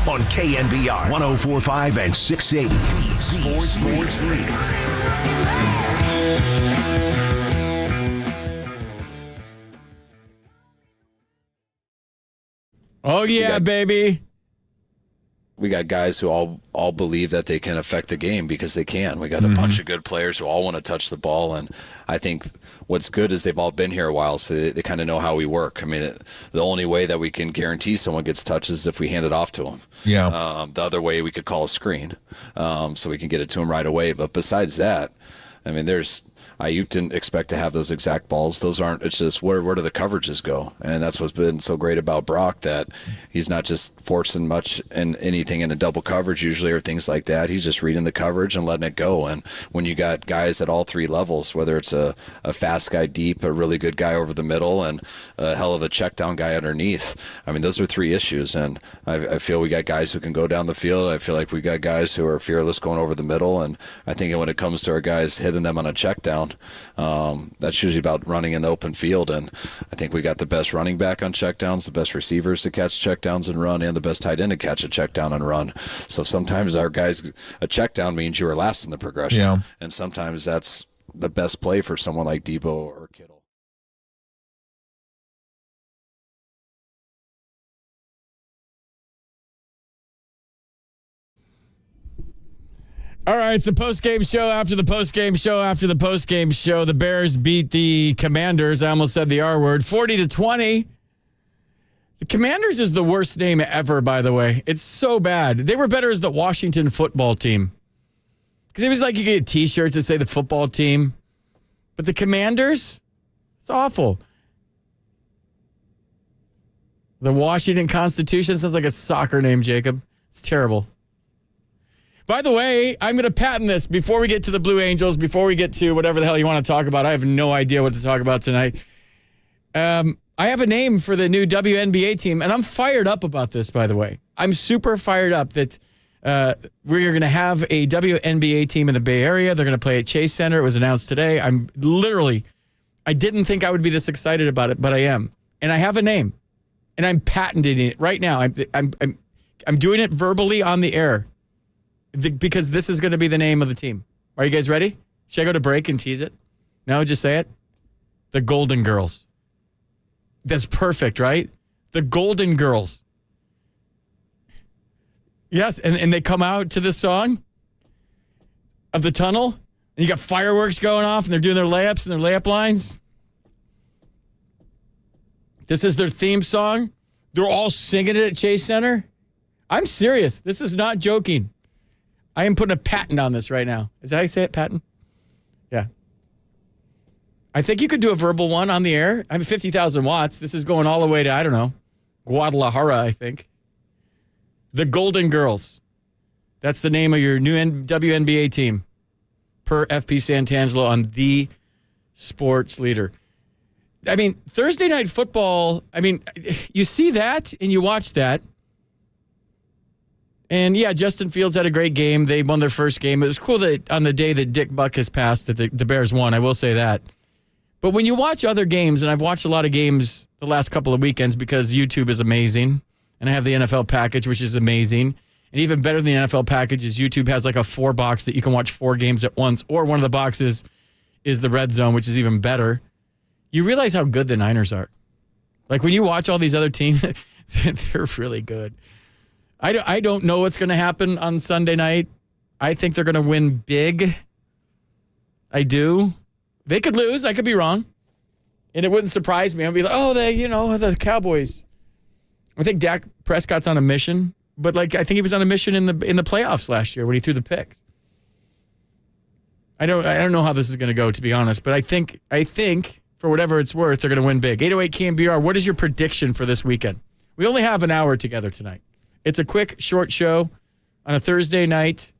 on KNBR 104.5 and 680. Sports Leader. Oh, yeah, baby. We got guys who all believe that they can affect the game because they can. We got a bunch of good players who all want to touch the ball, and I think what's good is they've all been here a while, so they kind of know how we work. I mean, the only way that we can guarantee someone gets touches is if we hand it off to them. Yeah. The other way, we could call a screen, so we can get it to them right away. But besides that, I mean, Ayuk didn't expect to have those exact balls. Those aren't. It's just where do the coverages go? And that's what's been so great about Brock, that he's not just forcing much in anything in a double coverage usually or things like that. He's just reading the coverage and letting it go. And when you got guys at all three levels, whether it's a fast guy deep, a really good guy over the middle, and a hell of a check down guy underneath, I mean, those are three issues. And I feel we got guys who can go down the field. I feel like we got guys who are fearless going over the middle. And I think when it comes to our guys hitting them on a check down, that's usually about running in the open field, and I think we got the best running back on checkdowns, the best receivers to catch checkdowns and run, and the best tight end to catch a checkdown and run. So sometimes our guys, a checkdown means you are last in the progression, and sometimes that's the best play for someone like Debo or Kittle. All right, it's a post-game show after the post-game show after the post-game show. The Bears beat the Commanders. I almost said the R word. 40-20. The Commanders is the worst name ever, by the way. It's so bad. They were better as the Washington football team. Because it was like you get T-shirts that say the football team. But the Commanders, it's awful. The Washington Constitution sounds like a soccer name, Jacob. It's terrible. By the way, I'm going to patent this before we get to the Blue Angels, before we get to whatever the hell you want to talk about. I have no idea what to talk about tonight. I have a name for the new WNBA team, and I'm fired up about this, by the way. I'm super fired up that we're going to have a WNBA team in the Bay Area. They're going to play at Chase Center. It was announced today. I didn't think I would be this excited about it, but I am. And I have a name, and I'm patenting it right now. I'm doing it verbally on the air. Because this is going to be the name of the team. Are you guys ready? Should I go to break and tease it? No, just say it. The Golden Girls. That's perfect, right? The Golden Girls. Yes, and they come out to this song of the tunnel, and you got fireworks going off, and they're doing their layups and their layup lines. This is their theme song. They're all singing it at Chase Center. I'm serious. This is not joking. I am putting a patent on this right now. Is that how you say it, patent? Yeah. I think you could do a verbal one on the air. I mean, 50,000 watts. This is going all the way to, I don't know, Guadalajara, I think. The Golden Girls. That's the name of your new WNBA team, per FP Santangelo on The Sports Leader. I mean, Thursday Night Football, I mean, you see that and you watch that. And, yeah, Justin Fields had a great game. They won their first game. It was cool that on the day that Dick Buck has passed that the Bears won. I will say that. But when you watch other games, and I've watched a lot of games the last couple of weekends because YouTube is amazing, and I have the NFL package, which is amazing. And even better than the NFL package is YouTube has like a 4-box that you can watch 4 games at once, or one of the boxes is the Red Zone, which is even better. You realize how good the Niners are. Like when you watch all these other teams, they're really good. I don't know what's going to happen on Sunday night. I think they're going to win big. I do. They could lose. I could be wrong. And it wouldn't surprise me. I'd be like, the Cowboys. I think Dak Prescott's on a mission, but I think he was on a mission in the playoffs last year when he threw the picks. I don't know how this is going to go, to be honest, but I think for whatever it's worth, they're going to win big. 808 KNBR, what is your prediction for this weekend? We only have an hour together tonight. It's a quick, short show on a Thursday night.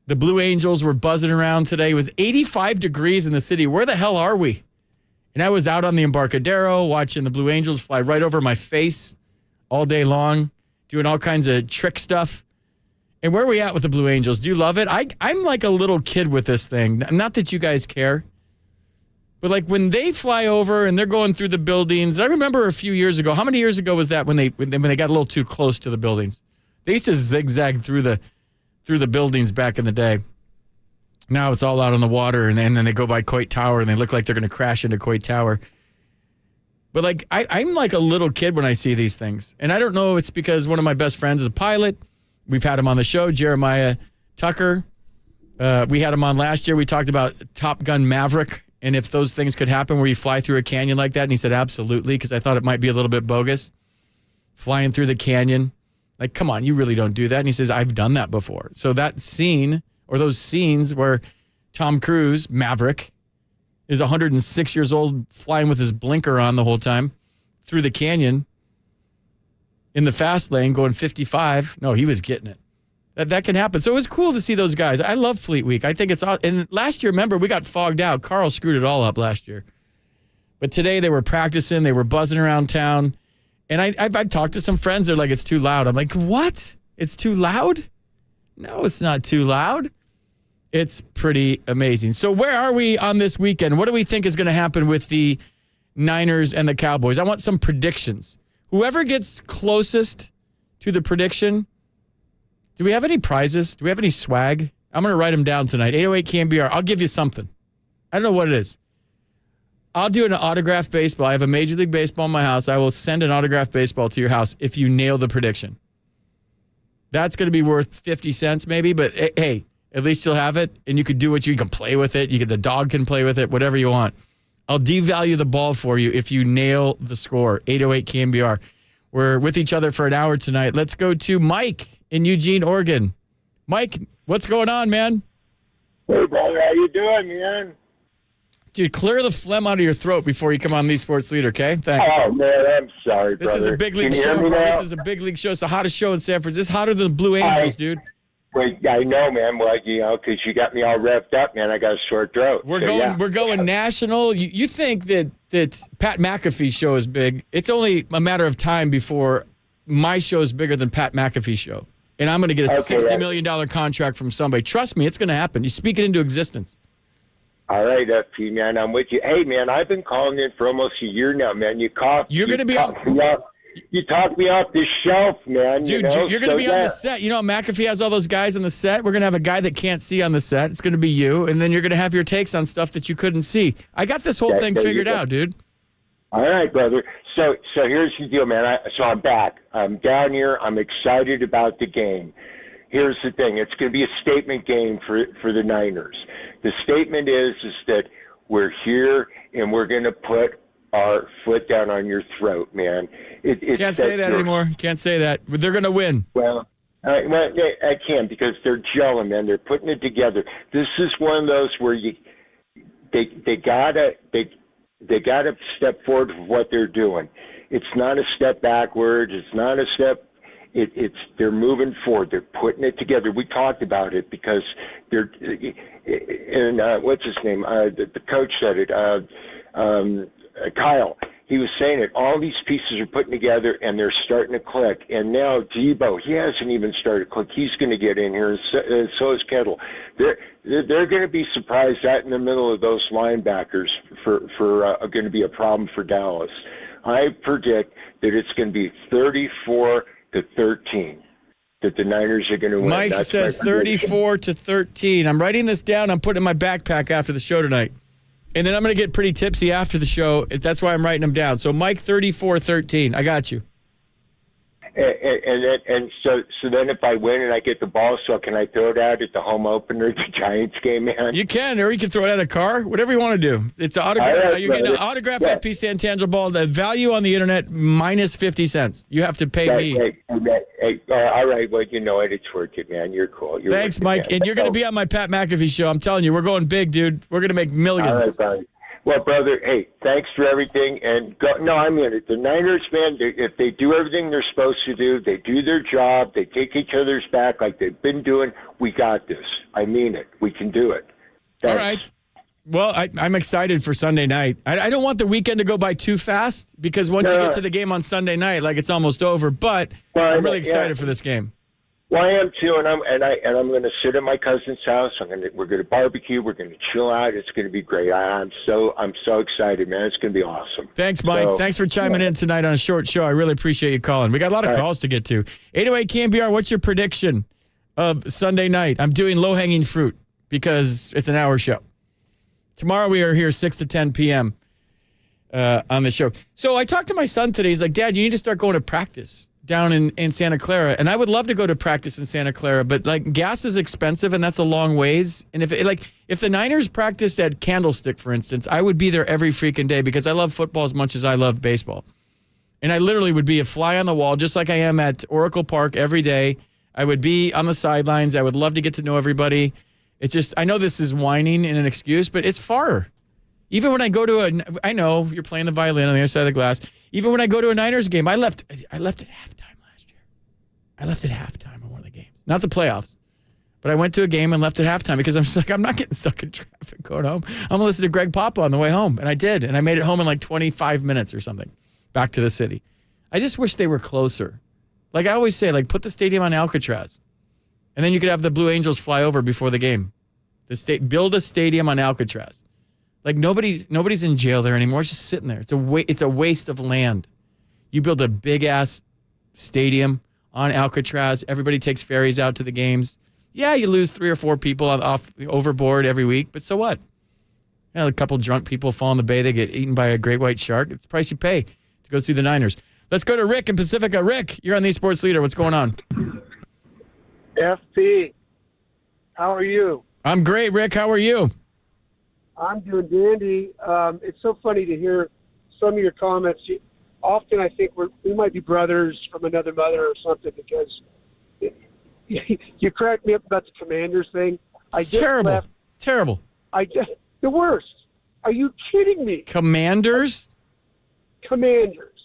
The Blue Angels were buzzing around today. It was 85 degrees in the city. Where the hell are we? And I was out on the Embarcadero watching the Blue Angels fly right over my face all day long, doing all kinds of trick stuff. And where are we at with the Blue Angels? Do you love it? I'm like a little kid with this thing. Not that you guys care. But like when they fly over and they're going through the buildings, I remember a few years ago. How many years ago was that when they got a little too close to the buildings? They used to zigzag through the buildings back in the day. Now it's all out on the water, and then they go by Coit Tower, and they look like they're going to crash into Coit Tower. But, like, I'm like a little kid when I see these things. And I don't know if it's because one of my best friends is a pilot. We've had him on the show, Jeremiah Tucker. We had him on last year. We talked about Top Gun Maverick and if those things could happen where you fly through a canyon like that. And he said, absolutely, because I thought it might be a little bit bogus. Flying through the canyon. Like, come on, you really don't do that. And he says, I've done that before. So that scene, or those scenes where Tom Cruise, Maverick, is 106 years old, flying with his blinker on the whole time through the canyon in the fast lane going 55. No, he was getting it. That can happen. So it was cool to see those guys. I love Fleet Week. I think it's – and last year, remember, we got fogged out. Carl screwed it all up last year. But today they were practicing. They were buzzing around town. And I've talked to some friends. They're like, it's too loud. I'm like, what? It's too loud? No, it's not too loud. It's pretty amazing. So where are we on this weekend? What do we think is going to happen with the Niners and the Cowboys? I want some predictions. Whoever gets closest to the prediction, do we have any prizes? Do we have any swag? I'm going to write them down tonight. 808 KNBR. I'll give you something. I don't know what it is. I'll do an autographed baseball. I have a Major League Baseball in my house. I will send an autographed baseball to your house if you nail the prediction. That's going to be worth 50 cents maybe, but hey, at least you'll have it, and you could do what you can play with it. The dog can play with it, whatever you want. I'll devalue the ball for you if you nail the score. 808 KNBR. We're with each other for an hour tonight. Let's go to Mike in Eugene, Oregon. Mike, what's going on, man? Hey, brother, how you doing, man? Dude, clear the phlegm out of your throat before you come on the Sports Leader, okay? Thanks. Oh, man, I'm sorry, brother. This is a big league show, bro. This is a big league show. It's the hottest show in San Francisco. It's hotter than the Blue Angels, dude. Wait, I know, man. Well, because you got me all revved up, man. I got a sore throat. We're going national. You think that Pat McAfee's show is big. It's only a matter of time before my show is bigger than Pat McAfee's show. And I'm going to get a $60 million contract from somebody. Trust me, it's going to happen. You speak it into existence. All right, FP, man. I'm with you. Hey, man, I've been calling in for almost a year now, man. You're going to be on. You talked me off the shelf, man. Dude, you're going to be on the set. You know, McAfee has all those guys on the set. We're going to have a guy that can't see on the set. It's going to be you. And then you're going to have your takes on stuff that you couldn't see. I got this whole thing figured out, dude. All right, brother. So here's the deal, man. I'm back. I'm down here. I'm excited about the game. Here's the thing. It's going to be a statement game for the Niners. The statement is that we're here and we're going to put our foot down on your throat, man. Can't say that anymore. Can't say that. They're going to win. Well, I can because they're gelling, man. They're putting it together. This is one of those where they gotta step forward with what they're doing. It's not a step backwards. It's not a step. They're moving forward. They're putting it together. We talked about it because they're and what's his name? The coach said it. Kyle. He was saying it. All these pieces are putting together, and they're starting to click. And now Debo, he hasn't even started to click. He's going to get in here, and so is Kettle. They're going to be surprised that in the middle of those linebackers for going to be a problem for Dallas. I predict that it's going to be 34-13 that the Niners are going to win. Mike says 34-13. I'm writing this down. I'm putting it in my backpack after the show tonight. And then I'm going to get pretty tipsy after the show. That's why I'm writing them down. So, Mike, 34-13. I got you. And so then if I win and I get the ball, so can I throw it out at the home opener, the Giants game, man? You can, or you can throw it at a car, whatever you want to do. It's an autograph. Right, you get an autograph FP Santangelo ball. The value on the internet minus 50 cents. You have to pay me. Hey, all right. Well, you know it. It's worth it, man. You're cool. Thanks, Mike. And you're going to be on my Pat McAfee show. I'm telling you, we're going big, dude. We're going to make millions. All right, buddy. Well, brother, hey, thanks for everything. And I mean it. The Niners, man, if they do everything they're supposed to do, they do their job, they take each other's back like they've been doing, we got this. I mean it. We can do it. Thanks. All right. Well, I'm excited for Sunday night. I don't want the weekend to go by too fast because once you get to the game on Sunday night, like it's almost over. But I'm really excited for this game. Well, I am too, and I'm going to sit at my cousin's house. We're going to barbecue. We're going to chill out. It's going to be great. I'm so excited, man. It's going to be awesome. Thanks, Mike. Thanks for chiming in tonight on a short show. I really appreciate you calling. We got a lot of calls to get to. 808 KNBR, what's your prediction of Sunday night? I'm doing low-hanging fruit because it's an hour show. Tomorrow we are here 6 to 10 p.m. On the show. So I talked to my son today. He's like, Dad, you need to start going to practice down in Santa Clara. And I would love to go to practice in Santa Clara, but like gas is expensive and that's a long ways. And if the Niners practiced at Candlestick, for instance, I would be there every freaking day because I love football as much as I love baseball. And I literally would be a fly on the wall, just like I am at Oracle Park every day. I would be on the sidelines. I would love to get to know everybody. It's just, I know this is whining and an excuse, but it's far. Even when I go to I know you're playing the violin on the other side of the glass. Even when I go to a Niners game, I left at halftime last year. I left at halftime on one of the games. Not the playoffs. But I went to a game and left at halftime because I'm just like, I'm not getting stuck in traffic going home. I'm going to listen to Greg Papa on the way home. And I did. And I made it home in like 25 minutes or something. Back to the city. I just wish they were closer. Like I always say, like put the stadium on Alcatraz. And then you could have the Blue Angels fly over before the game. Build a stadium on Alcatraz. Like nobody's in jail there anymore. It's just sitting there. It's a waste of land. You build a big ass stadium on Alcatraz. Everybody takes ferries out to the games. Yeah, you lose 3 or 4 people off overboard every week, but so what? You know, a couple drunk people fall in the bay. They get eaten by a great white shark. It's the price you pay to go see the Niners. Let's go to Rick in Pacifica. Rick, you're on the Sports Leader. What's going on? FP, how are you? I'm great, Rick. How are you? I'm doing dandy. It's so funny to hear some of your comments. Often I think we might be brothers from another mother or something because you cracked me up about the Commanders thing. It's terrible. It's terrible. The worst. Are you kidding me? Commanders? Commanders.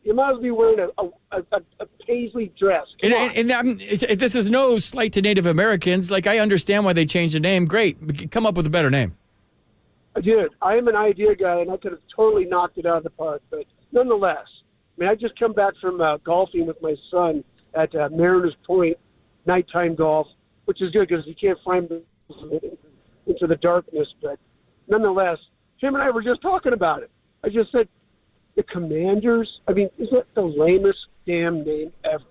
You might as well be wearing a paisley dress. And this is no slight to Native Americans. Like, I understand why they changed the name. Great. Come up with a better name. Dude, I am an idea guy, and I could have totally knocked it out of the park. But nonetheless, I mean, I just come back from golfing with my son at Mariners Point, nighttime golf, which is good because he can't find into the darkness. But nonetheless, him and I were just talking about it. I just said, the Commanders, I mean, isn't that the lamest damn name ever?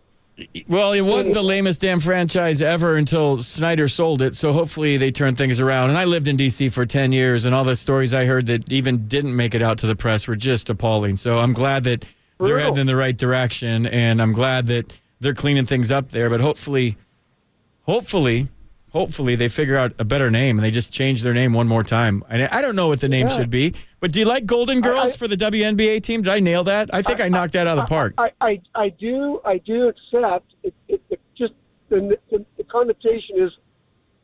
Well, it was the lamest damn franchise ever until Snyder sold it, so hopefully they turn things around. And I lived in D.C. for 10 years, and all the stories I heard that even didn't make it out to the press were just appalling. So I'm glad that they're heading in the right direction, and I'm glad that they're cleaning things up there. But hopefully they figure out a better name, and they just change their name one more time. I don't know what the name should be, but do you like Golden Girls for the WNBA team? Did I nail that? I think I knocked that out of the park. I do, except it just the connotation is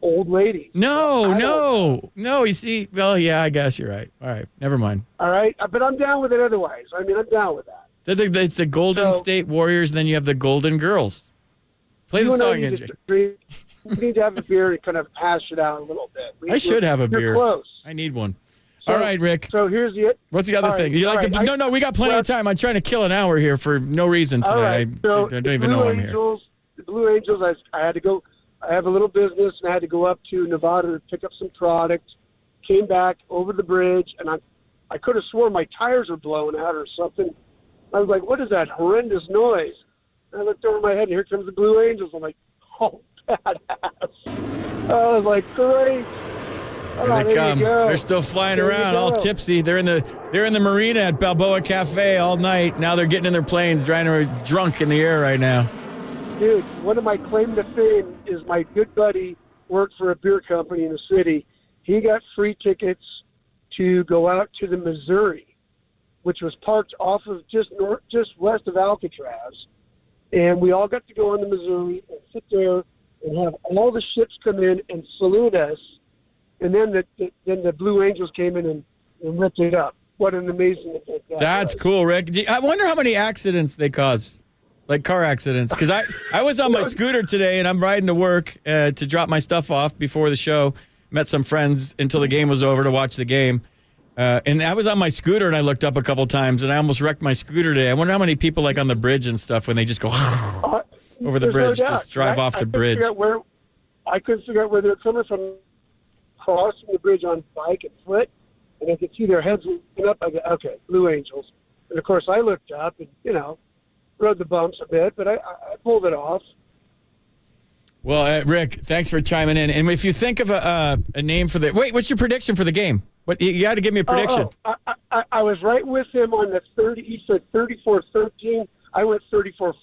old lady. No. You see, well, yeah, I guess you're right. All right, never mind. All right, but I'm down with it otherwise. I mean, I'm down with that. It's the Golden State Warriors, then you have the Golden Girls. Play the song, NJ. We need to have a beer and kind of hash it out a little bit. I should have a beer. Close. I need one. All right, Rick. So here's What's the other thing? You like to? No, we got plenty of time. I'm trying to kill an hour here for no reason tonight. All right. So I don't even know I'm here. The Blue Angels, I had to go. I have a little business, and I had to go up to Nevada to pick up some product. Came back over the bridge, and I could have sworn my tires were blowing out or something. I was like, what is that horrendous noise? And I looked over my head, and here comes the Blue Angels. I'm like, oh, badass. I was like, great. Here they come. They're still flying around, all tipsy. They're in the marina at Balboa Cafe all night. Now they're getting in their planes, drunk in the air right now. Dude, one of my claim to fame is my good buddy worked for a beer company in the city. He got free tickets to go out to the Missouri, which was parked off of just west of Alcatraz. And we all got to go on the Missouri and sit there and have all the ships come in and salute us. And then the Blue Angels came in and ripped it up. What an amazing event That's was. Cool, Rick. I wonder how many accidents they cause, like car accidents. Because I was on my scooter today, and I'm riding to work to drop my stuff off before the show. Met some friends until the game was over to watch the game. And I was on my scooter, and I looked up a couple times, and I almost wrecked my scooter today. I wonder how many people, like on the bridge and stuff, when they just go... over the There's no bridge. doubt. Just drive off the bridge. I couldn't figure out where they're coming from, crossing the bridge on bike and foot, and I could see their heads looking up. I go, okay, Blue Angels. And, of course, I looked up and, rode the bumps a bit, but I pulled it off. Well, Rick, thanks for chiming in. And if you think of a name for the – wait, what's your prediction for the game? What you got to give me a prediction. I was right with him on the 30. He said 34-13. I went 34-14.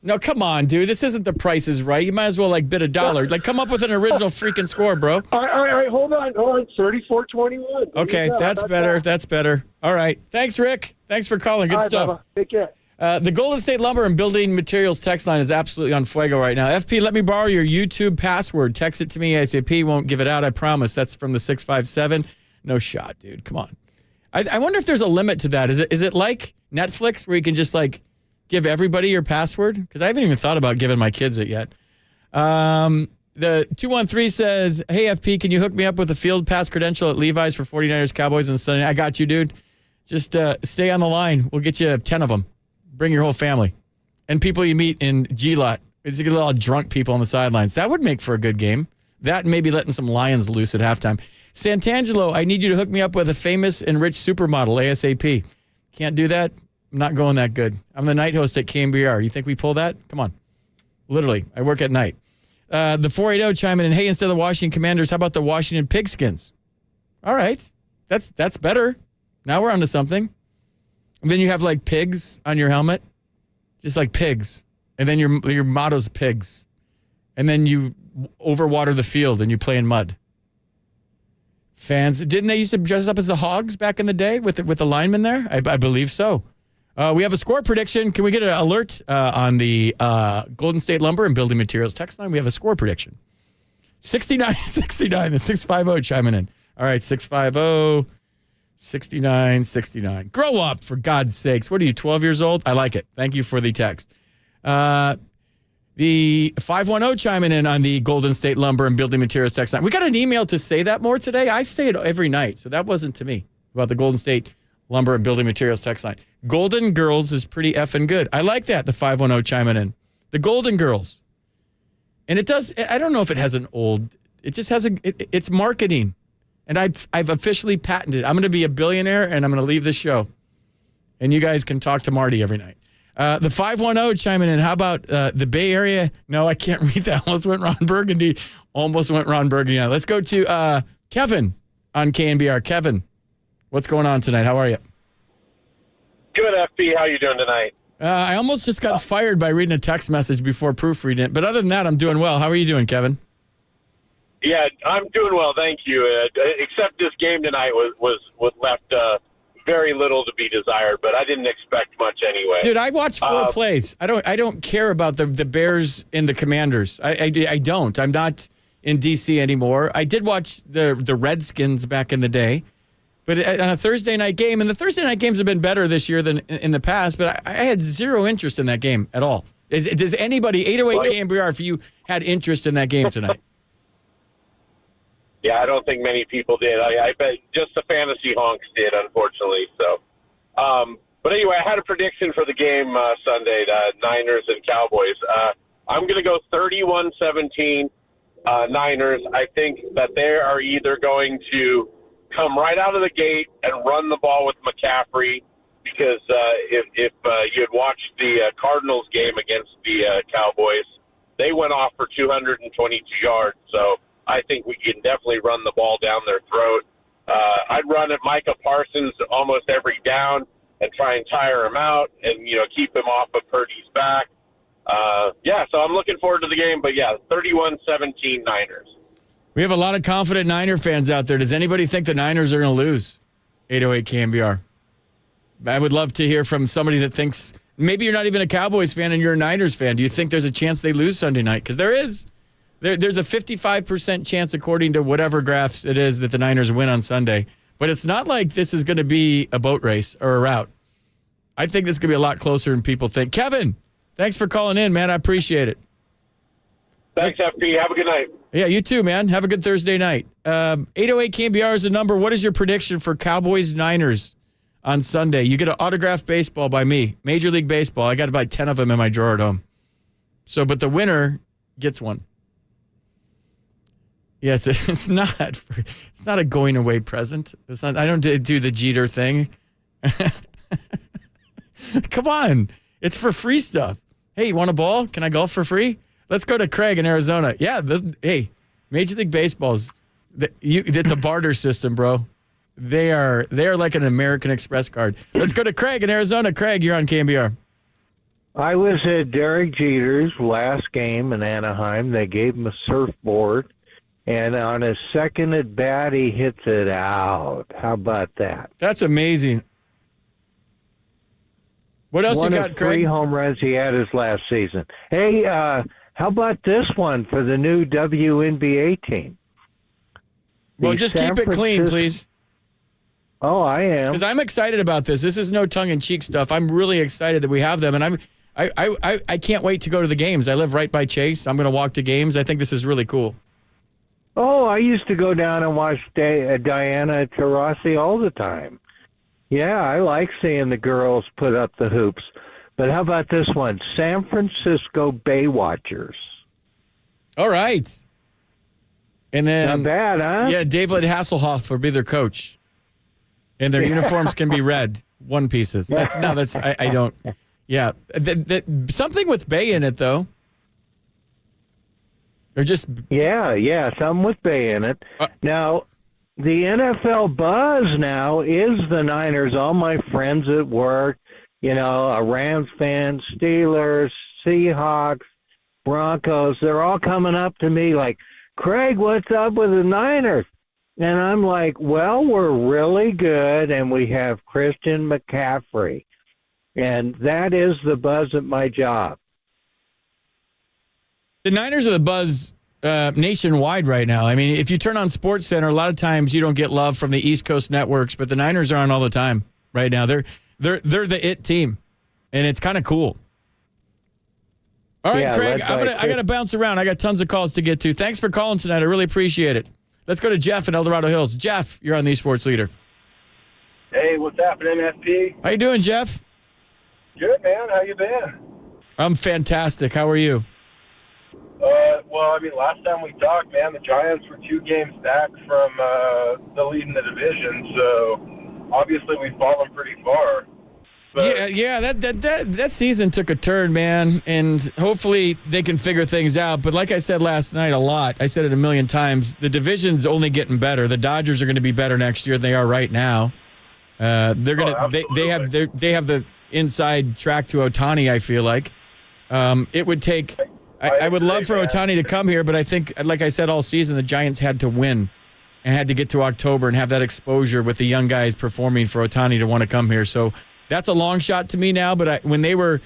No, come on, dude. This isn't The Price is Right. You might as well, bid $1. Come up with an original freaking score, bro. All right. Hold on. 34-21. Okay, that's better. That's better. All right. Thanks, Rick. Thanks for calling. Good stuff. Bubba. Take care. The Golden State Lumber and Building Materials text line is absolutely on fuego right now. FP, let me borrow your YouTube password. Text it to me ASAP. Won't give it out, I promise. That's from the 657. No shot, dude. Come on. I wonder if there's a limit to that. Is it like Netflix where you can just give everybody your password? Because I haven't even thought about giving my kids it yet. The 213 says, hey, FP, can you hook me up with a field pass credential at Levi's for 49ers Cowboys on Sunday? I got you, dude. Just stay on the line. We'll get you 10 of them. Bring your whole family. And people you meet in G-Lot. It's a lot of drunk people on the sidelines. That would make for a good game. That and maybe letting some lions loose at halftime. Santangelo, I need you to hook me up with a famous and rich supermodel ASAP. Can't do that? I'm not going that good. I'm the night host at KNBR. You think we pull that? Come on. Literally, I work at night. The 480 chiming in, hey, instead of the Washington Commanders, how about the Washington Pigskins? All right. That's better. Now we're onto something. And then you have pigs on your helmet. Just like pigs. And then your motto's pigs. And then you overwater the field and you play in mud. Fans, didn't they used to dress up as the Hogs back in the day with the linemen there? I believe so. We have a score prediction. Can we get an alert on the Golden State Lumber and Building Materials text line? We have a score prediction. 69-69, the 650 chiming in. All right, 650-6969. Grow up, for God's sakes. What are you, 12 years old? I like it. Thank you for the text. The 510 chiming in on the Golden State Lumber and Building Materials text line. We got an email to say that more today. I say it every night, so that wasn't to me, about the Golden State Lumber and Building Materials text line. Golden Girls is pretty effing good. I like that, the 510 chiming in. The Golden Girls. And it does, I don't know if it has an old, it just has it's marketing. And I've officially patented. I'm going to be a billionaire, and I'm going to leave this show. And you guys can talk to Marty every night. The 510 chiming in. How about the Bay Area? No, I can't read that. Almost went Ron Burgundy. Yeah. Let's go to Kevin on KNBR. Kevin, what's going on tonight? How are you? Good, FB. How you doing tonight? I almost just got fired by reading a text message before proofreading it. But other than that, I'm doing well. How are you doing, Kevin? Yeah, I'm doing well, thank you. Except this game tonight was left very little to be desired, but I didn't expect much anyway. Dude, I watched 4 plays. I don't care about the Bears and the Commanders. I don't. I'm not in D.C. anymore. I did watch the Redskins back in the day, but on a Thursday night game, and the Thursday night games have been better this year than in the past, but I had zero interest in that game at all. Does anybody, 808 KNBR, if you had interest in that game tonight? Yeah, I don't think many people did. I bet just the fantasy honks did, unfortunately. So, but anyway, I had a prediction for the game Sunday, the Niners and Cowboys. I'm going to go 31-17 Niners. I think that they are either going to come right out of the gate and run the ball with McCaffrey, because if you had watched the Cardinals game against the Cowboys, they went off for 222 yards. So I think we can definitely run the ball down their throat. I'd run at Micah Parsons almost every down and try and tire him out and, keep him off of Purdy's back. So I'm looking forward to the game. But, 31-17 Niners. We have a lot of confident Niner fans out there. Does anybody think the Niners are going to lose? 808 KNBR. I would love to hear from somebody that thinks maybe you're not even a Cowboys fan and you're a Niners fan. Do you think there's a chance they lose Sunday night? Because there is. There's a 55% chance, according to whatever graphs it is, that the Niners win on Sunday. But it's not like this is going to be a boat race or a rout. I think this is going to be a lot closer than people think. Kevin, thanks for calling in, man. I appreciate it. Thanks, FP. Have a good night. Yeah, you too, man. Have a good Thursday night. 808 KNBR is the number. What is your prediction for Cowboys-Niners on Sunday? You get an autographed baseball by me. Major League Baseball. I got about 10 of them in my drawer at home. So, but the winner gets one. Yes, it's not a going away present. It's not. I don't do the Jeter thing. Come on, it's for free stuff. Hey, you want a ball? Can I golf for free? Let's go to Craig in Arizona. Yeah, hey, Major League Baseball's the barter system, bro. They are like an American Express card. Let's go to Craig in Arizona. Craig, you're on KNBR. I was at Derek Jeter's last game in Anaheim. They gave him a surfboard, and on his second at bat, he hits it out. How about that? That's amazing. What else One you of got, Craig? 3 home runs he had his last season. Hey, how about this one for the new WNBA team? Well, just keep it clean, please. Oh, I am. Because I'm excited about this. This is no tongue-in-cheek stuff. I'm really excited that we have them, and I can't wait to go to the games. I live right by Chase. I'm going to walk to games. I think this is really cool. Oh, I used to go down and watch Diana Taurasi all the time. Yeah, I like seeing the girls put up the hoops. But how about this one? San Francisco Baywatchers. All right. And then, not bad, huh? Yeah, David Hasselhoff will be their coach. And their uniforms can be red, one pieces. I don't. Yeah. Something with Bay in it, though. Or just. Yeah, something with Bay in it. Now, the NFL buzz now is the Niners. All my friends at work, a Rams fan, Steelers, Seahawks, Broncos, they're all coming up to me like, Craig, what's up with the Niners? And I'm like, well, we're really good, and we have Christian McCaffrey. And that is the buzz at my job. The Niners are the buzz nationwide right now. I mean, if you turn on SportsCenter, a lot of times you don't get love from the East Coast networks, but the Niners are on all the time right now. They're the it team, and it's kind of cool. All right, Craig, I got to bounce around. I got tons of calls to get to. Thanks for calling tonight. I really appreciate it. Let's go to Jeff in El Dorado Hills. Jeff, you're on the Esports Leader. Hey, what's happening, MSP? How you doing, Jeff? Good, man. How you been? I'm fantastic. How are you? Well, I mean, last time we talked, man, the Giants were 2 games back from the lead in the division, so obviously we've fallen pretty far. But yeah, that season took a turn, man, and hopefully they can figure things out. But like I said last night I said it a million times, the division's only getting better. The Dodgers are going to be better next year than they are right now. They have the inside track to Ohtani, I feel like. It would take I would love for Ohtani to come here, but I think, like I said all season, the Giants had to win and had to get to October and have that exposure with the young guys performing for Ohtani to want to come here. So that's a long shot to me now, but when they were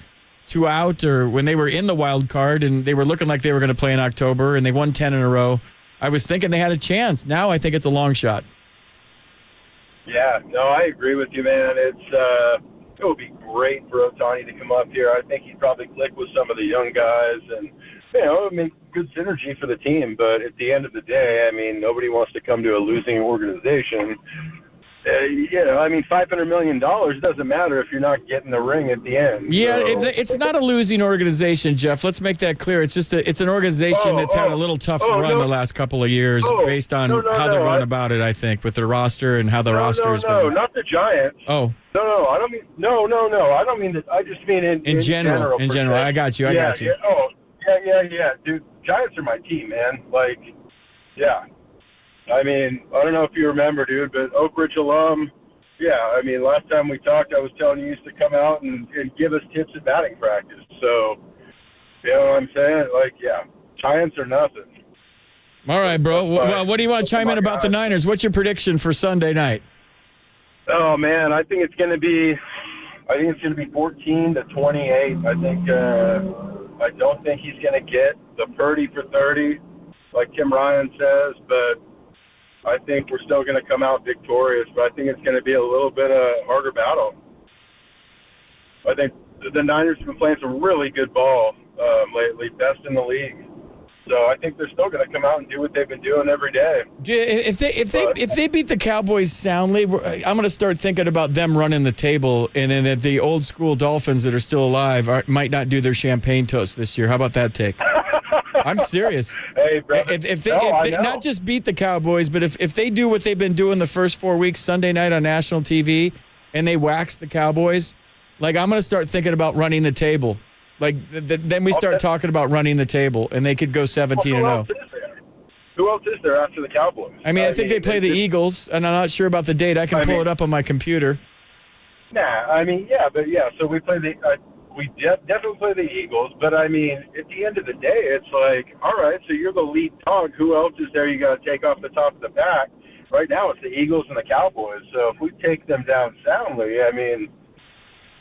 2 out or when they were in the wild card and they were looking like they were going to play in October and they won 10 in a row, I was thinking they had a chance. Now I think it's a long shot. Yeah, no, I agree with you, man. It would be great for Ohtani to come up here. I think he'd probably click with some of the young guys and, it would make good synergy for the team. But at the end of the day, I mean, nobody wants to come to a losing organization. I mean, $500 million doesn't matter if you're not getting the ring at the end. Yeah, it's not a losing organization, Jeff. Let's make that clear. It's just it's an organization that's had a little tough run the last couple of years based on how they're going about it, I think, with their roster and how the roster is going. No, not the Giants. Oh. No, I don't mean I don't mean that. I just mean in general. In general, I got you. Yeah. Yeah. Dude, Giants are my team, man. Like, yeah. I mean, I don't know if you remember, dude, but Oak Ridge alum, yeah, I mean, last time we talked, I was telling you used to come out and give us tips at batting practice. So, you know what I'm saying? Like, yeah, Giants are nothing. All right, bro. Well, what do you want to chime in about the Niners? What's your prediction for Sunday night? Oh, man, I think it's going to be 14-28. I don't think he's going to get the Purdy for 30, like Tim Ryan says, but I think we're still going to come out victorious, but I think it's going to be a little bit a harder battle. I think the Niners have been playing some really good ball lately, best in the league. So I think they're still going to come out and do what they've been doing every day. If they beat the Cowboys soundly, I'm going to start thinking about them running the table, and then that the old school Dolphins that are still alive might not do their champagne toast this year. How about that take? I'm serious. Hey, bro. If they not just beat the Cowboys, but if they do what they've been doing the first 4 weeks, Sunday night on national TV, and they wax the Cowboys, like I'm going to start thinking about running the table. Like then we start talking about running the table, and they could go 17-0. Who else is there after the Cowboys? I mean, I think they play the Eagles, and I'm not sure about the date. I can pull it up on my computer. So we play we definitely play the Eagles, but I mean, at the end of the day, it's like, all right, so you're the lead dog. Who else is there you got to take off the top of the pack? Right now, it's the Eagles and the Cowboys. So if we take them down soundly, I mean,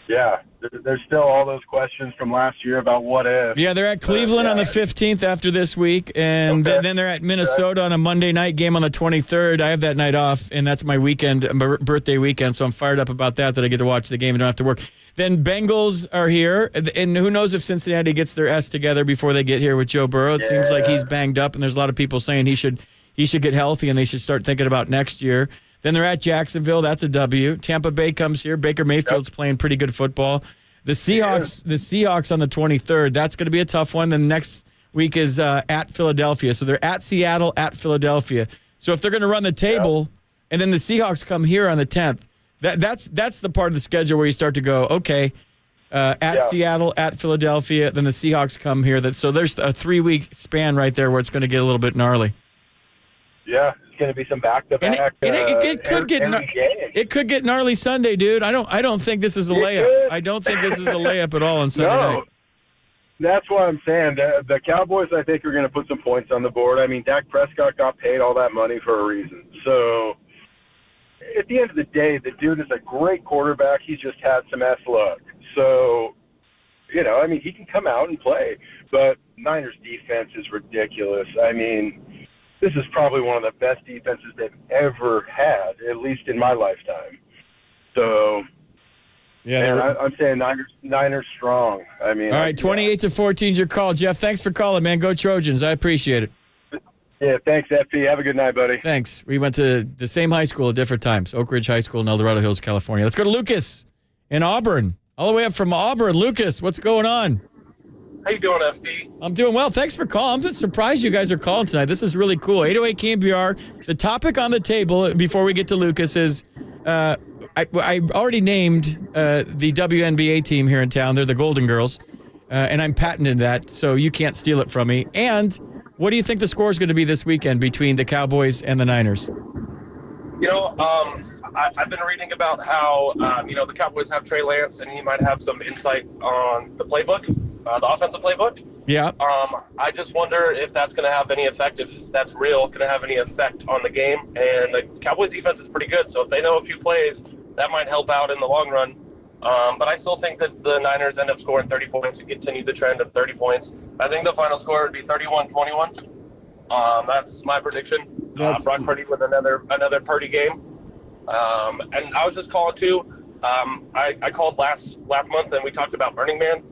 yeah, there's still all those questions from last year about what if. Yeah, they're at Cleveland on the 15th after this week, and then they're at Minnesota on a Monday night game on the 23rd. I have that night off, and that's my weekend, my birthday weekend, so I'm fired up about that I get to watch the game and don't have to work. Then Bengals are here, and who knows if Cincinnati gets their S together before they get here with Joe Burrow. It seems like he's banged up, and there's a lot of people saying he should get healthy, and they should start thinking about next year. Then they're at Jacksonville. That's a W. Tampa Bay comes here. Baker Mayfield's playing pretty good football. The Seahawks on the 23rd. That's going to be a tough one. Then next week is at Philadelphia. So they're at Seattle, at Philadelphia. So if they're going to run the table, and then the Seahawks come here on the 10th, that's the part of the schedule where you start to go, okay, at Seattle, at Philadelphia, then the Seahawks come here. So there's a 3-week span right there where it's going to get a little bit gnarly. Yeah, it's going to be some back-to-back. It could get gnarly Sunday, dude. I don't think this is a layup. I don't think this is a layup at all on Sunday night. That's what I'm saying. The Cowboys, I think, are going to put some points on the board. I mean, Dak Prescott got paid all that money for a reason. So at the end of the day, the dude is a great quarterback. He's just had some ass luck. So, I mean, he can come out and play. But Niners defense is ridiculous. I mean, this is probably one of the best defenses they've ever had, at least in my lifetime. So, I'm saying Niners strong. I mean, all right, 28-14 is your call, Jeff. Thanks for calling, man. Go Trojans. I appreciate it. Yeah, thanks, FP. Have a good night, buddy. Thanks. We went to the same high school at different times, Oak Ridge High School in El Dorado Hills, California. Let's go to Lucas in Auburn. All the way up from Auburn. Lucas, what's going on? How you doing, FP? I'm doing well. Thanks for calling. I'm surprised you guys are calling tonight. This is really cool. 808 KNBR. The topic on the table before we get to Lucas is I already named the WNBA team here in town. They're the Golden Girls, and I'm patenting that, so you can't steal it from me. And what do you think the score is going to be this weekend between the Cowboys and the Niners? I've been reading about how, the Cowboys have Trey Lance, and he might have some insight on the playbook. The offensive playbook. Yeah. I just wonder if that's going to have any effect, if that's real, going to have any effect on the game. And the Cowboys defense is pretty good, so if they know a few plays, that might help out in the long run. But I still think that the Niners end up scoring 30 points and continue the trend of 30 points. I think the final score would be 31-21. That's my prediction. Brock Purdy with another Purdy game. And I was just calling too. I called last month and we talked about Burning Man.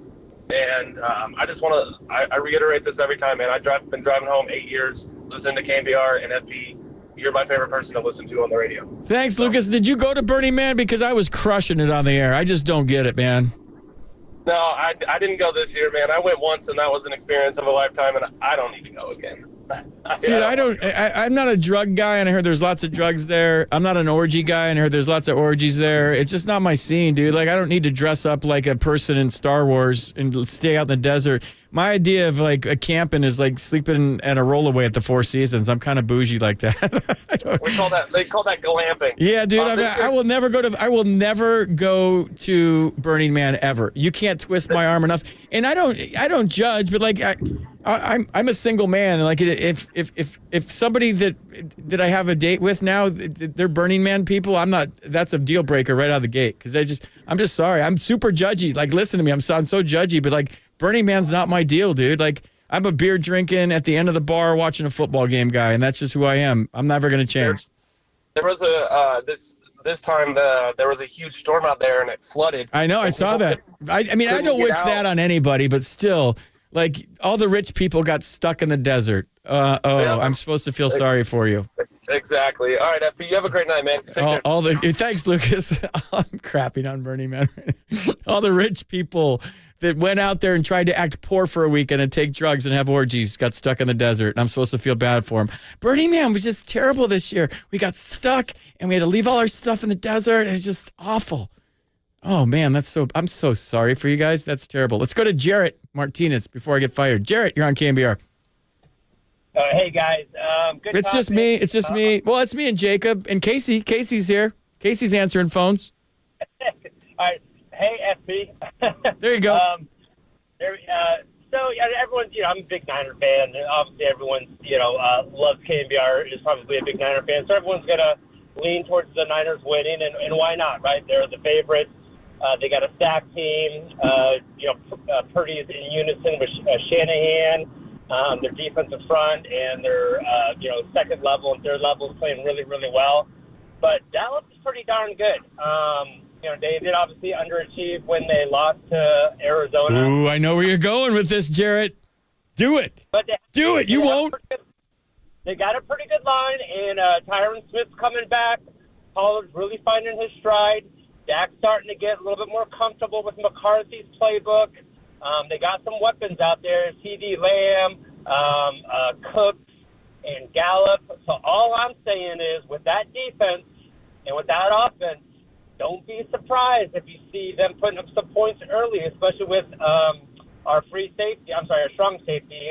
And I just want to I reiterate this every time, man. I've been driving home 8 years listening to KNBR and FP. You're my favorite person to listen to on the radio. Thanks, Lucas. Did you go to Burning Man? Because I was crushing it on the air. I just don't get it, man. No, I didn't go this year, man. I went once, and that was an experience of a lifetime, and I don't need to go again. Dude, I'm not a drug guy, and I heard there's lots of drugs there. I'm not an orgy guy, and I heard there's lots of orgies there. It's just not my scene, dude. Like, I don't need to dress up like a person in Star Wars and stay out in the desert. My idea of, like, a camping is, like, sleeping at a rollaway at the Four Seasons. I'm kind of bougie like that. They call that glamping. Yeah, dude, I will never go to Burning Man ever. You can't twist my arm enough. And I don't judge, but, like, I'm a single man, and like if somebody that I have a date with now, they're Burning Man people, that's a deal breaker right out of the gate, because I'm just sorry. I'm super judgy. Like, listen to me, I'm so judgy, but like Burning Man's not my deal, dude. Like, I'm a beer drinking at the end of the bar watching a football game guy, and that's just who I am. I'm never gonna change. There was this time there was a huge storm out there and it flooded. I know, I saw that. I mean, I don't wish that on anybody, but still. Like all the rich people got stuck in the desert. I'm supposed to feel sorry for you. Exactly. All right, FP, you have a great night, man. Take care. Thanks, Lucas. I'm crapping on Bernie, man. All the rich people that went out there and tried to act poor for a weekend and take drugs and have orgies got stuck in the desert. And I'm supposed to feel bad for him. Bernie, man, was just terrible this year. We got stuck and we had to leave all our stuff in the desert. It's just awful. Oh, man, I'm so sorry for you guys. That's terrible. Let's go to Jarrett Martinez before I get fired. Jarrett, you're on KNBR. Hey, guys. Good It's just me. It's just me. Well, it's me and Jacob and Casey. Casey's here. Casey's answering phones. All right. Hey, FP. There you go. So everyone's, I'm a big Niner fan. And obviously, everyone's, loves KNBR, is probably a big Niner fan. So everyone's going to lean towards the Niners winning, and why not, right? They're the favorites. They got a stacked team. Purdy is in unison with Shanahan. Their defensive front and their, second level and third level is playing really, really well. But Dallas is pretty darn good. They did obviously underachieve when they lost to Arizona. Ooh, I know where you're going with this, Jarrett. Do it. Do it. You won't. They got a pretty good line, and Tyron Smith's coming back. Pollard's really finding his stride. Dak's starting to get a little bit more comfortable with McCarthy's playbook. They got some weapons out there, CD Lamb, Cooks, and Gallup. So all I'm saying is with that defense and with that offense, don't be surprised if you see them putting up some points early, especially with our strong safety,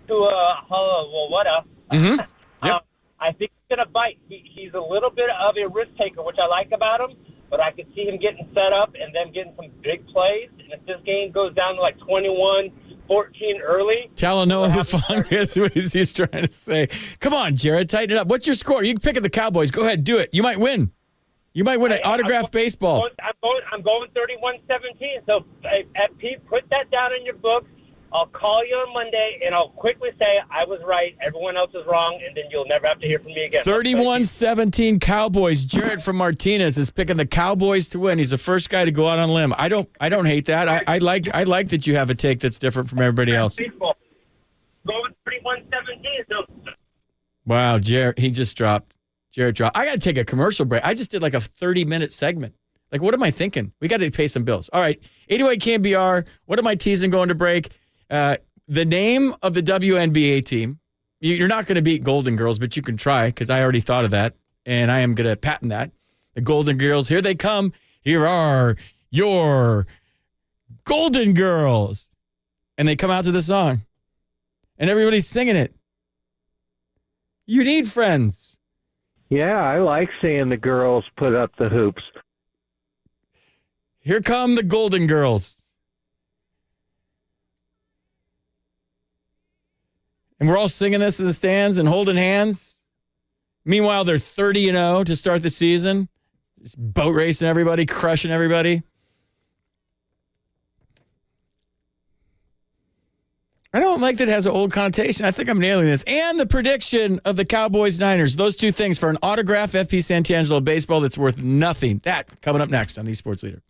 Tuawawata. Mm-hmm. Yep. I think he's going to bite. He's a little bit of a risk taker, which I like about him. But I could see him getting set up and then getting some big plays. And if this game goes down to like 21-14 early. Talanoa Hufanga is what he's trying to say. Come on, Jared, tighten it up. What's your score? You can pick at the Cowboys. Go ahead, do it. You might win. You might win an autographed baseball. I'm going 31-17. So, Pete, put that down in your books. I'll call you on Monday, and I'll quickly say I was right, everyone else is wrong, and then you'll never have to hear from me again. 31-17 Cowboys. Jared from Martinez is picking the Cowboys to win. He's the first guy to go out on a limb. I don't hate that. I like that you have a take that's different from everybody else. Going 31-17. So. Wow, Jared, he just dropped. Jared dropped. I got to take a commercial break. I just did like a 30-minute segment. Like, what am I thinking? We got to pay some bills. All right, 808 KNBR. What am I teasing going to break? The name of the WNBA team, you're not going to beat Golden Girls, but you can try because I already thought of that, and I am going to patent that. The Golden Girls, here they come. Here are your Golden Girls. And they come out to the song, and everybody's singing it. You need friends. Yeah, I like seeing the girls put up the hoops. Here come the Golden Girls. And we're all singing this in the stands and holding hands. Meanwhile, they're 30-0 to start the season. Just boat racing everybody, crushing everybody. I don't like that it has an old connotation. I think I'm nailing this. And the prediction of the Cowboys-Niners. Those two things for an autographed FP Santangelo baseball that's worth nothing. That coming up next on the Sports Leader.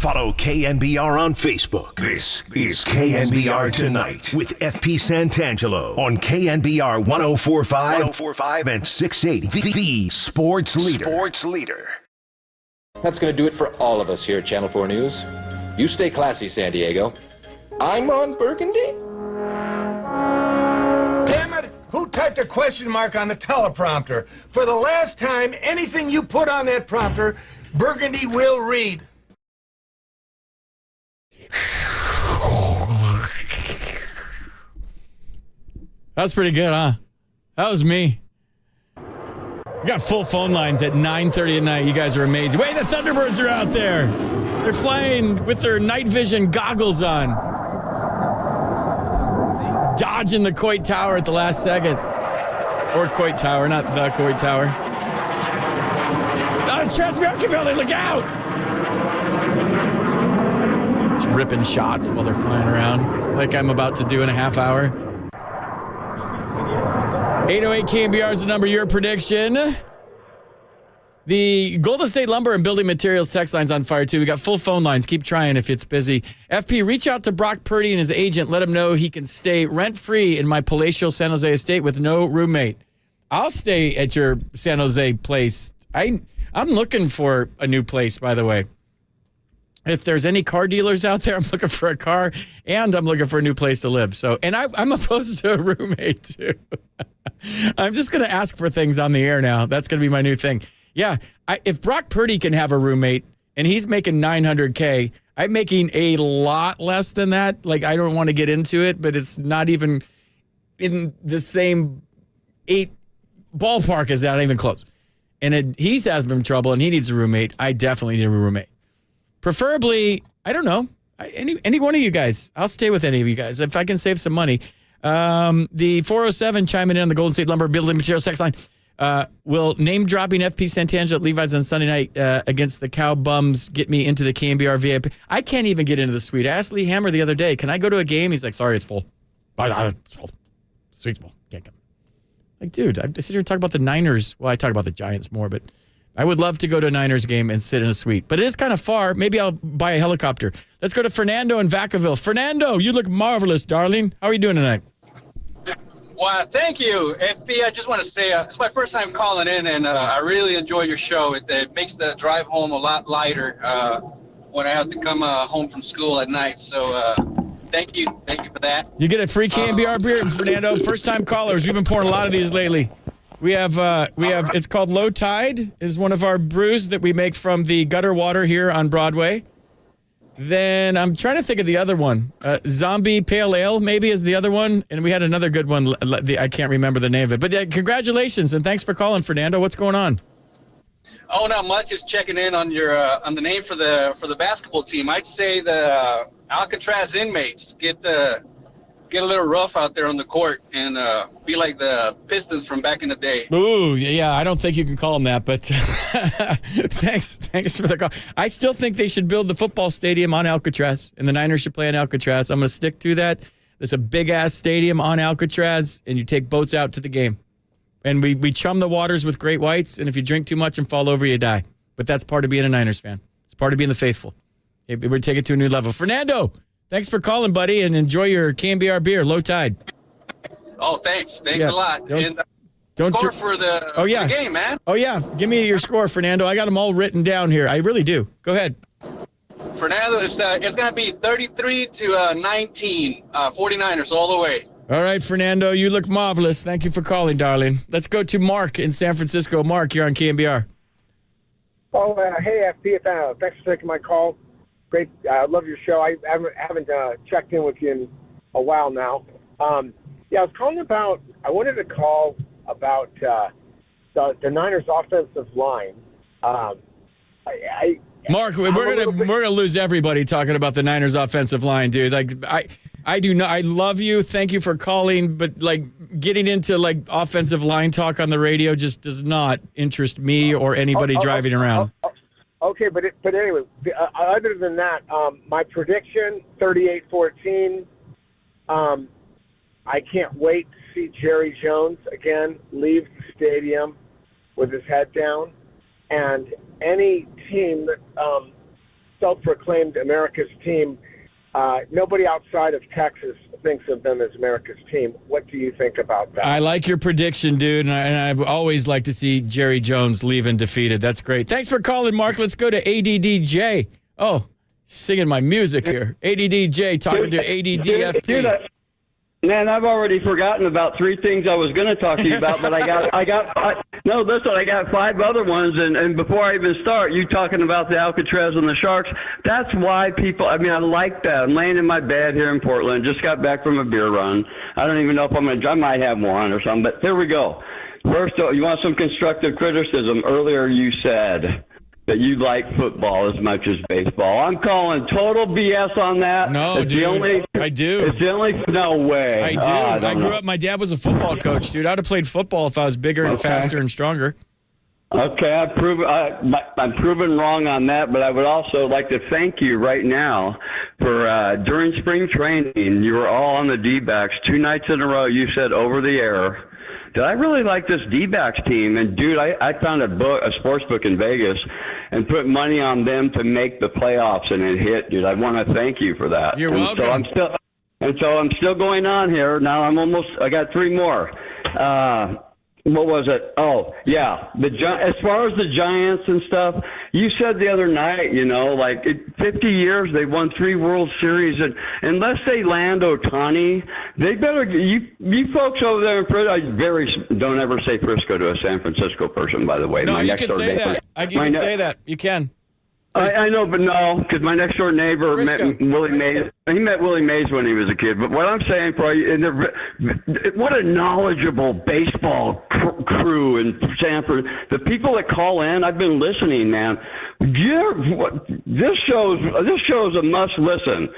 Follow KNBR on Facebook. This is KNBR Tonight with FP Santangelo on KNBR 104.5 and 680. The sports leader. That's going to do it for all of us here at Channel 4 News. You stay classy, San Diego. I'm on Burgundy. Damn it! Who typed a question mark on the teleprompter? For the last time, anything you put on that prompter, Burgundy will read. That's pretty good, huh? That was me. We got full phone lines at 9:30 at night. You guys are amazing. Wait, the Thunderbirds are out there. They're flying with their night vision goggles on. Dodging the Coit Tower at the last second. Or Coit Tower, not the Coit Tower. Oh, Transmere Building, look out! Just ripping shots while they're flying around, like I'm about to do in a half hour. 808 KNBR is the number. Your prediction. The Golden State Lumber and Building Materials text line's on fire, too. We got full phone lines. Keep trying if it's busy. FP, reach out to Brock Purdy and his agent. Let him know he can stay rent-free in my palatial San Jose estate with no roommate. I'll stay at your San Jose place. I'm looking for a new place, by the way. If there's any car dealers out there, I'm looking for a car, and I'm looking for a new place to live. So, and I'm opposed to a roommate, too. I'm just going to ask for things on the air now. That's going to be my new thing. Yeah, if Brock Purdy can have a roommate and he's making $900K, I'm making a lot less than that. Like, I don't want to get into it, but it's not even in the same ballpark as that, not even close. And he's having trouble, and he needs a roommate. I definitely need a roommate. Preferably, I don't know, any one of you guys. I'll stay with any of you guys if I can save some money. The 407 chiming in on the Golden State Lumber Building Materials sex line. Will name-dropping FP Santangelo at Levi's on Sunday night against the Cow Bums get me into the KNBR VIP? I can't even get into the suite. I asked Lee Hammer the other day, can I go to a game? He's like, sorry, it's full. Suite's full. Can't come. Like, dude, I sit here and talk about the Niners. Well, I talk about the Giants more, but I would love to go to a Niners game and sit in a suite. But it is kind of far. Maybe I'll buy a helicopter. Let's go to Fernando in Vacaville. Fernando, you look marvelous, darling. How are you doing tonight? Well, thank you, FP. I just want to say it's my first time calling in, and I really enjoy your show. It makes the drive home a lot lighter when I have to come home from school at night. So thank you for that. You get a free KNBR beer, Fernando. First time callers. We've been pouring a lot of these lately. We have it's called Low Tide, is one of our brews that we make from the gutter water here on Broadway. Then I'm trying to think of the other one. Zombie Pale Ale maybe is the other one. And we had another good one. I can't remember the name of it. But congratulations and thanks for calling, Fernando. What's going on? Oh, not much. Just checking in on your on the name for the basketball team. I'd say the Alcatraz inmates get a little rough out there on the court and be like the Pistons from back in the day. Ooh, yeah, I don't think you can call them that, but thanks for the call. I still think they should build the football stadium on Alcatraz, and the Niners should play on Alcatraz. I'm going to stick to that. There's a big-ass stadium on Alcatraz, and you take boats out to the game. And we chum the waters with great whites, and if you drink too much and fall over, you die. But that's part of being a Niners fan. It's part of being the faithful. We're taking it to a new level. Fernando, thanks for calling, buddy, and enjoy your KNBR beer, Low Tide. Oh, thanks a lot. Don't score for the game, man. Oh, yeah. Give me your score, Fernando. I got them all written down here. I really do. Go ahead. Fernando, it's going to be 33-19, 49ers all the way. All right, Fernando, you look marvelous. Thank you for calling, darling. Let's go to Mark in San Francisco. Mark, you're on KNBR. Oh, hey, FP. Thanks for taking my call. Great. I love your show. I haven't checked in with you in a while now. I was calling about – I wanted to call about the Niners' offensive line. Mark, we're gonna lose everybody talking about the Niners' offensive line, dude. Like I do not. I love you. Thank you for calling, but like getting into like offensive line talk on the radio just does not interest me or anybody driving around. Okay, but anyway, other than that, my prediction 38-14. I can't wait to see Jerry Jones again leave the stadium with his head down, and any team that self-proclaimed America's team, nobody outside of Texas thinks of them as America's team. What do you think about that? I like your prediction, dude, and I've always liked to see Jerry Jones leave undefeated. That's great. Thanks for calling, Mark. Let's go to ADDJ. Oh, singing my music here. ADDJ talking to ADDFP. Man, I've already forgotten about 3 things I was going to talk to you about, but I got 5 other ones, and before I even start, you talking about the Alcatraz and the Sharks, that's why people, I like that. I'm laying in my bed here in Portland, just got back from a beer run. I don't even know if I might have one or something, but here we go. First, you want some constructive criticism. Earlier you said that you like football as much as baseball. I'm calling total BS on that. No, dude. I do. It's the only, no way. I do. I grew up, my dad was a football coach, dude. I'd have played football if I was bigger and faster and stronger. Okay, I'm proven wrong on that, but I would also like to thank you right now for during spring training, you were all on the D-backs 2 nights in a row. You said over the air that I really like this D-backs team, and dude, I found a sports book in Vegas and put money on them to make the playoffs, and it hit, dude. I want to thank you for that. You're welcome. So I'm still going on here. Now I got 3 more. What was it? Oh, yeah. As far as the Giants and stuff, you said the other night, 50 years, they won 3 World Series. And unless they land Ohtani, they better, you folks over there in Frisco, don't ever say Frisco to a San Francisco person, by the way. No, you can say that. You can say that. You can. I know, but no, because my next door neighbor met Willie Mays. He met Willie Mays when he was a kid. But what I'm saying for you, what a knowledgeable baseball crew in Sanford. The people that call in, I've been listening, man. This show's a must listen.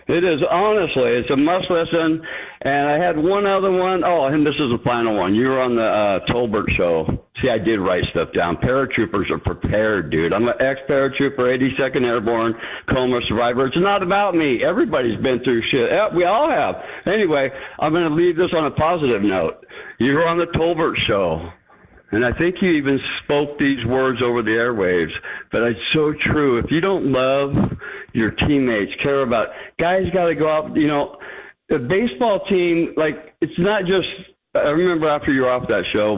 It is, honestly, it's a must listen. And I had one other one. Oh, and this is the final one. You were on the Tolbert show. See, I did write stuff down. Paratroopers are prepared, dude. I'm an ex-paratrooper, 82nd Airborne, coma survivor. It's not about me. Everybody's been through shit. We all have. Anyway, I'm going to leave this on a positive note. You were on the Tolbert show. And I think you even spoke these words over the airwaves, but it's so true. If you don't love your teammates, care about, guys got to go out, the baseball team, like, it's not just, I remember after you were off that show,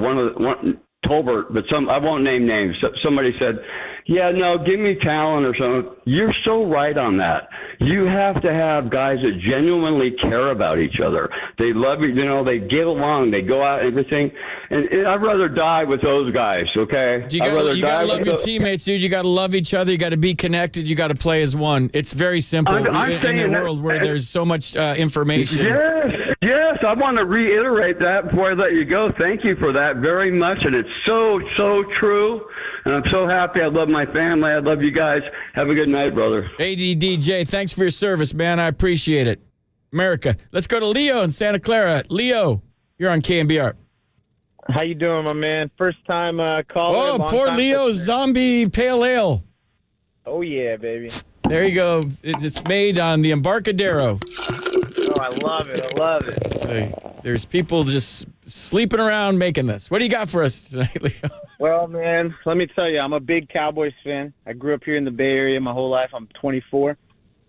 Tolbert, but I won't name names. Somebody said, yeah, no, give me talent or something. You're so right on that. You have to have guys that genuinely care about each other. They love you, they get along, they go out and everything. And I'd rather die with those guys, okay? You got to love your teammates, dude. You got to love each other. You got to be connected. You got to play as one. It's very simple in a world where there's so much information. Yes. I want to reiterate that before I let you go. Thank you for that very much. And it's so, so true. And I'm so happy. I love my family. I love you guys. Have a good night, brother. ADDJ, thanks for your service, man. I appreciate it. America. Let's go to Leo in Santa Clara. Leo, you're on KNBR. How you doing, my man? First time caller. Oh, poor Leo, zombie pale ale. Oh, yeah, baby. There you go. It's made on the Embarcadero. Oh, I love it. I love it. So there's people just sleeping around making this. What do you got for us tonight, Leo? Well, man, let me tell you, I'm a big Cowboys fan. I grew up here in the Bay Area my whole life. I'm 24.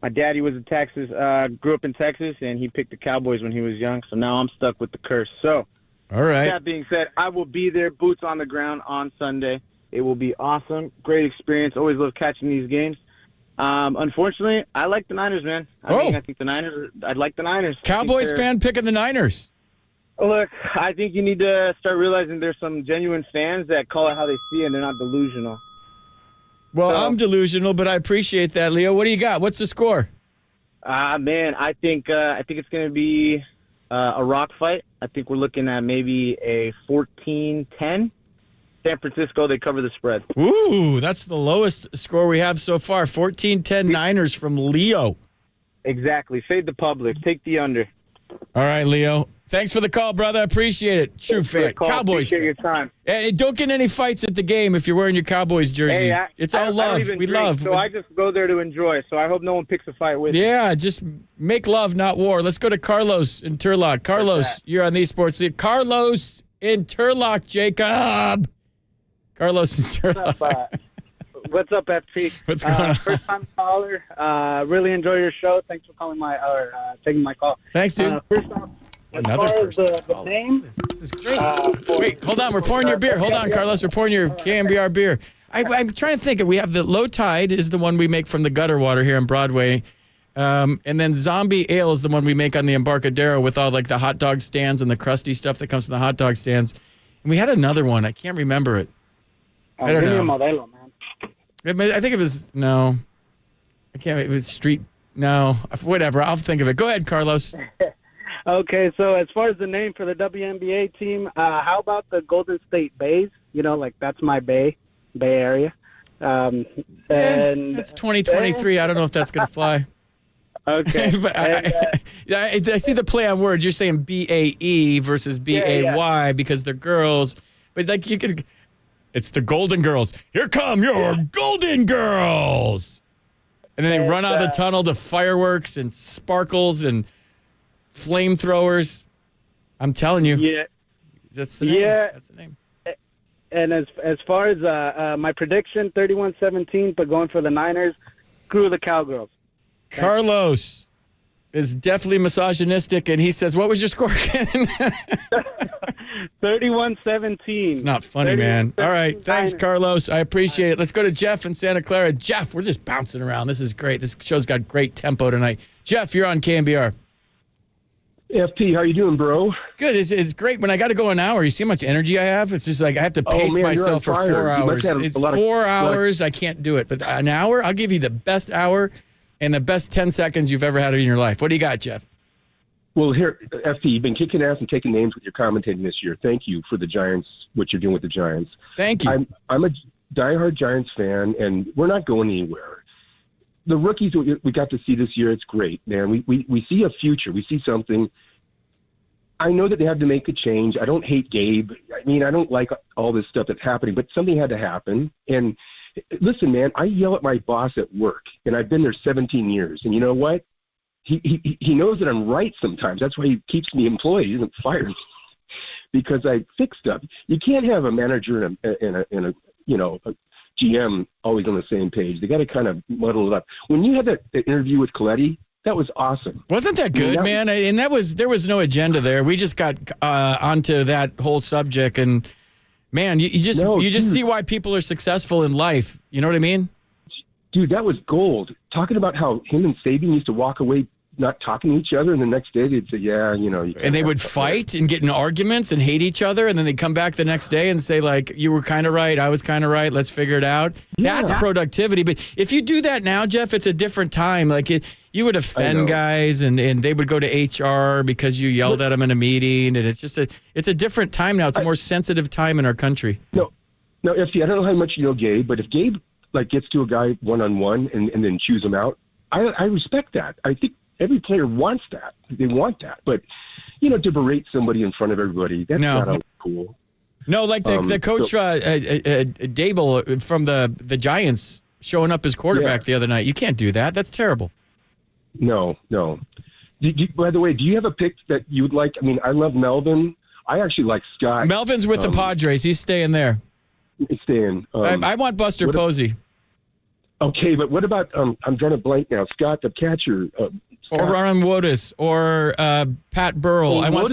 My daddy was in Texas, grew up in Texas, and he picked the Cowboys when he was young. So now I'm stuck with the curse. So, all right. That being said, I will be there, boots on the ground on Sunday. It will be awesome. Great experience. Always love catching these games. Unfortunately, I like the Niners, man. I think the Niners. I'd like the Niners. Cowboys fan picking the Niners. Look, I think you need to start realizing there's some genuine fans that call it how they see it, and they're not delusional. Well, I'm delusional, but I appreciate that, Leo. What do you got? What's the score? Man, I think it's going to be a rock fight. I think we're looking at maybe a 14-10. San Francisco, they cover the spread. Ooh, that's the lowest score we have so far. 14-10 Niners from Leo. Exactly. Fade the public. Take the under. All right, Leo. Thanks for the call, brother. I appreciate it. True fan. Cowboys fan. Your time. Hey, don't get any fights at the game if you're wearing your Cowboys jersey. Hey, it's all love. We love. So I just go there to enjoy. So I hope no one picks a fight with me. Yeah, just make love, not war. Let's go to Carlos in Turlock. Carlos, you're on these sports. Carlos in Turlock, Jacob. Carlos in Turlock. What's up, FP? What's going on? First time caller. Really enjoy your show. Thanks for calling taking my call. Thanks, dude. First off, as far as the name, this is great. Wait, hold on. We're pouring your beer. Hold on, Carlos. We're pouring your KNBR beer. I'm trying to think. We have the Low Tide is the one we make from the gutter water here in Broadway. And then Zombie Ale is the one we make on the Embarcadero with all like the hot dog stands and the crusty stuff that comes from the hot dog stands. And we had another one. I can't remember it. I don't know. Modelo, man. I think it was, no. I can't, it was street, no. Whatever, I'll think of it. Go ahead, Carlos. Okay, so as far as the name for the WNBA team, how about the Golden State Bays? You know, like that's my Bay Area. And it's 2023. I don't know if that's going to fly. Okay. But I see the play on words. You're saying BAE versus BAY because they're girls. But like you could, it's the Golden Girls. Here come your Golden Girls. And then they run out of the tunnel to fireworks and sparkles and flamethrowers. I'm telling you. Yeah. That's the name. Yeah. That's the name. And as far as my prediction, 31-17, but going for the Niners, screw the Cowgirls. Carlos is definitely misogynistic, and he says, what was your score again? 31-17. It's not funny, man. All right. Thanks, Carlos. I appreciate it. Let's go to Jeff in Santa Clara. Jeff, we're just bouncing around. This is great. This show's got great tempo tonight. Jeff, you're on KNBR. FP, how you doing, bro? Good. It's great. When I got to go an hour, you see how much energy I have? It's just like I have to pace myself for 4 hours. It's 4 hours. I can't do it. But an hour, I'll give you the best hour and the best 10 seconds you've ever had in your life. What do you got, Jeff? Well, here, FP, you've been kicking ass and taking names with your commentating this year. Thank you for the Giants, what you're doing with the Giants. Thank you. I'm a diehard Giants fan, and we're not going anywhere. The rookies we got to see this year, it's great, man. We see a future. We see something. I know that they had to make a change. I don't hate Gabe. I mean, I don't like all this stuff that's happening, but something had to happen. And listen, man, I yell at my boss at work, and I've been there 17 years. And you know what? He knows that I'm right sometimes. That's why he keeps me employed. He doesn't fire me because I fix stuff. You can't have a manager and a GM always on the same page. They got to kind of muddle it up. When you had that interview with Coletti, that was awesome. Wasn't that good, man? And there was no agenda there. We just got onto that whole subject, and man, you just see why people are successful in life. You know what I mean? Dude, that was gold. Talking about how him and Saban used to walk away not talking to each other, and the next day they'd say, yeah, and they would fight and get in arguments and hate each other, and then they'd come back the next day and say, like, you were kind of right, I was kind of right, let's figure it out. Yeah. That's productivity. But if you do that now, Jeff, it's a different time. Like, you would offend guys, and they would go to HR because you yelled at them in a meeting, and it's a different time now. It's a more sensitive time in our country. No, FC, I don't know how much you know Gabe, but if Gabe gets to a guy one-on-one and then chews him out, I respect that. I think every player wants that. They want that. But, to berate somebody in front of everybody, that's not always cool. No, like the coach Dable from the Giants showing up as quarterback the other night. You can't do that. That's terrible. No. By the way, do you have a pick that you would like? I mean, I love Melvin. I actually like Scott. Melvin's with the Padres. He's staying there. He's staying. I want Buster Posey. Okay, but what about, I'm drawing a blank now, Scott, the catcher. Or Ron Wotus, or Pat Burrell. I want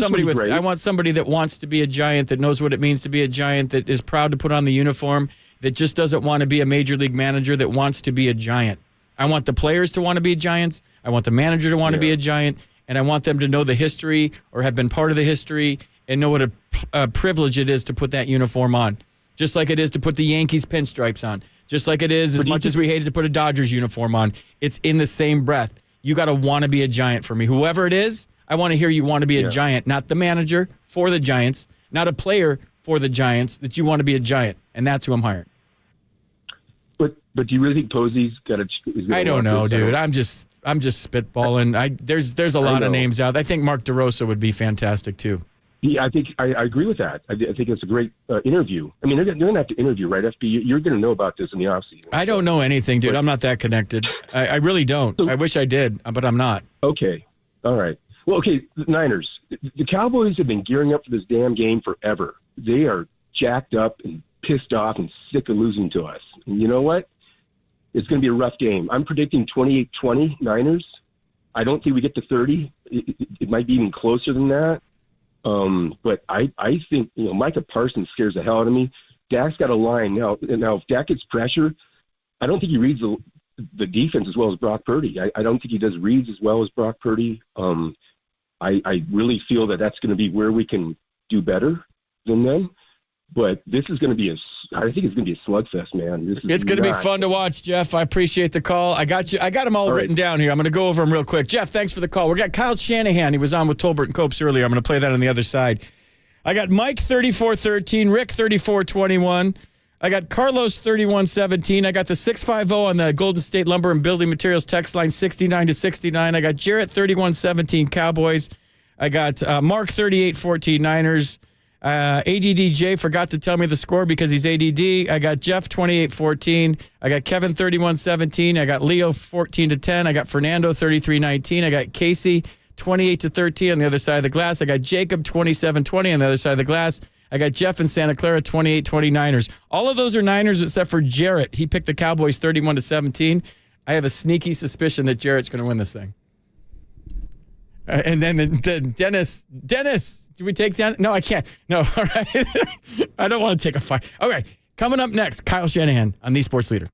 somebody that wants to be a Giant, that knows what it means to be a Giant, that is proud to put on the uniform, that just doesn't want to be a major league manager, that wants to be a Giant. I want the players to want to be Giants. I want the manager to want to be a Giant, and I want them to know the history or have been part of the history and know what a privilege it is to put that uniform on, just like it is to put the Yankees pinstripes on, just like it is as much as we hated to put a Dodgers uniform on. It's in the same breath. You got to want to be a Giant for me. Whoever it is, I want to hear you want to be a Giant, not the manager for the Giants, not a player for the Giants, that you want to be a Giant, and that's who I'm hiring. But do you really think Posey's got a? I don't know, dude. I'm just spitballing. There's a lot of names out. I think Mark DeRosa would be fantastic too. Yeah, I think I agree with that. I think it's a great interview. I mean, they're going to have to interview, right, FB? You're going to know about this in the offseason. I don't know anything, dude. I'm not that connected. I really don't. I wish I did, but I'm not. Okay. All right. Well, okay, the Niners. The Cowboys have been gearing up for this damn game forever. They are jacked up and pissed off and sick of losing to us. And you know what? It's going to be a rough game. I'm predicting 28-20 Niners. I don't think we get to 30. It might be even closer than that. But I think, Micah Parsons scares the hell out of me. Dak's got a line now. If Dak gets pressure, I don't think he reads the defense as well as Brock Purdy. I don't think he does reads as well as Brock Purdy. I really feel that that's going to be where we can do better than them. But this is going to be I think it's going to be a slugfest, man. It's going to be fun to watch, Jeff. I appreciate the call. I got you. I got them all written down here. I'm going to go over them real quick. Jeff, thanks for the call. We got Kyle Shanahan. He was on with Tolbert and Copes earlier. I'm going to play that on the other side. I got Mike 34-13, Rick 34-21. I got Carlos 31-17. I got the 650 on the Golden State Lumber and Building Materials text line 69-69. I got Jarrett 31-17 Cowboys. I got Mark 38-14 Niners. ADDJ forgot to tell me the score because he's ADD. I got Jeff 28-14. I got Kevin 31-17. I got Leo 14-10. I got Fernando 33-19. I got Casey 28-13 on the other side of the glass. I got Jacob 27-20 on the other side of the glass. I got Jeff in Santa Clara 28-20 Niners. All of those are Niners except for Jarrett. He picked the Cowboys 31-17. I have a sneaky suspicion that Jarrett's going to win this thing. And then Dennis, do we take down? No, I can't. No, all right. I don't want to take a fight. Okay, coming up next, Kyle Shanahan on The Sports Leader.